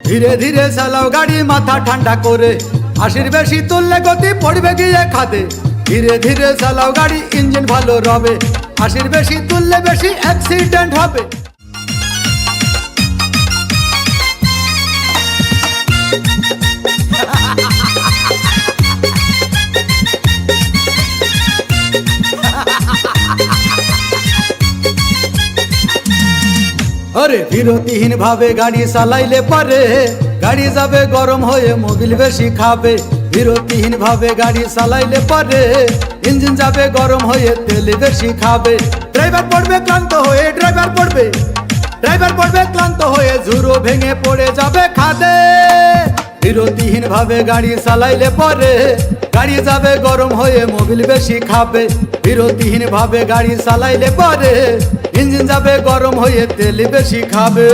ধীরে ধীরে চালাও গাড়ি মাথা ঠান্ডা করে, 80 বেশি তুললে গতি পড়বে গিয়ে খাদে। ধীরে ধীরে চালাও গাড়ি, ইঞ্জিন ভালো রবে, 80 বেশি তুললে বেশি অ্যাক্সিডেন্ট হবে। আরে বিরতিহীন ভাবে গাড়ি চালাইলে পারে, গাড়ি যাবে গরম হয়ে মোবিল বেশি খাবে। বিরতিহীন ভাবে গাড়ি চালাইলে পারে, ইঞ্জিন যাবে গরম হয়ে তেল বেশি খাবে। ড্রাইভার পড়বে ক্লান্ত হয়ে, ড্রাইভার পড়বে ক্লান্ত হয়ে, ঝুরো ভেঙে পড়ে যাবে খাদে। বিরতিহীন ভাবে গাড়ি চালাইলে পরে, গাড়ি যাবে গরম হয়ে মোবিল বেশি খাবে। বিরতিহীন ভাবে গাড়ি চালাইলে পরে, ইঞ্জিন যাবে গরম হয়ে তেল বেশি খাবে।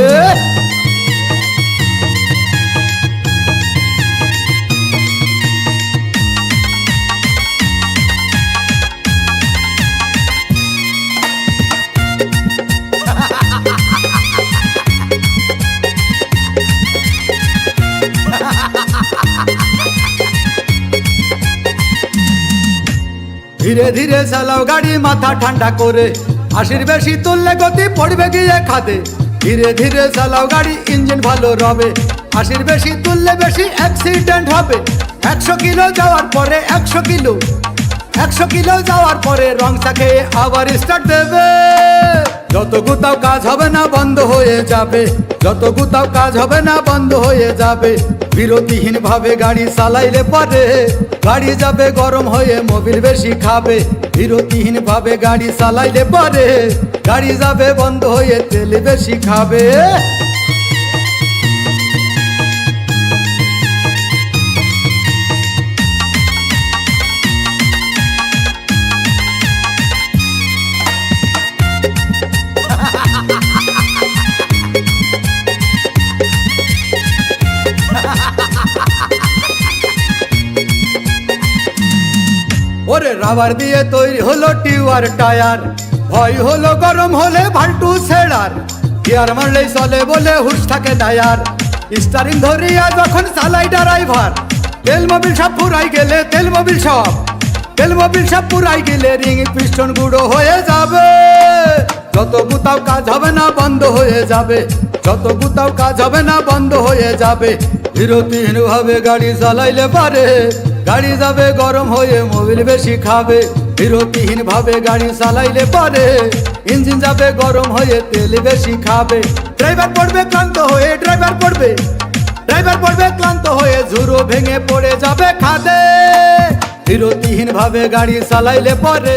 ধীরে ধীরে চালাও গাড়ি মাথা ঠান্ডা করে, 80 বেশি তুললে গতি পড়বে গিয়ে খাদে। ধীরে ধীরে চালাও গাড়ি, ইঞ্জিন ভালো রবে, 80 বেশি তুললে বেশি অ্যাক্সিডেন্ট হবে। 100 কিলো যাওয়ার পরে, 100 কিলো যাওয়ার পরে রং চাকে আবার স্টার্ট দেবে। যত গুতাও কাজ হবে না বন্ধ হয়ে যাবে, যত গুতাও কাজ হবে না বন্ধ হয়ে যাবে। বিরতিহীন ভাবে গাড়ি চালাইলে পরে, গাড়ি যাবে গরম হয়ে মোবিল বেশি খাবে। বিরতিহীন ভাবে গাড়ি চালাইলে পরে, গাড়ি যাবে বন্ধ হয়ে তেল বেশি খাবে। ওরে রাবার দিয়ে তৈরি হলো টিউবার টায়ার, ভয় হলো গরম হলে ভাল্টু ছেড়ার। গিয়ার মারলেই চলে বলে হুশ থাকে টায়ার, স্টারিং ধরিয়া যখন চালাই ড্রাইভার। তেল মোবিল সব পুরাই গেলে, তেল মোবিল সব পুরাই গেলে রিং পিস্টন গুঁড়ো হয়ে যাবে। যত গুতাও কাজ হবে না বন্ধ হয়ে যাবে, যত গুতাও কাজ হবে না বন্ধ হয়ে যাবে। বিরতিহীন ভাবে গাড়ি চালাইলে পারে, গাড়ি যাবে গরম হয়ে মোবিল বেশি খাবে। বিরতিহীন ভাবে গাড়ি চালাইলে পারে, ইঞ্জিন যাবে গরম হয়ে তেল বেশি খাবে। ড্রাইভার পড়বে ক্লান্ত হয়ে, ড্রাইভার পড়বে ক্লান্ত হয়ে, ঝুরো ভেঙে পড়ে যাবে খাদে। বিরতিহীন ভাবে গাড়ি চালাইলে পারে।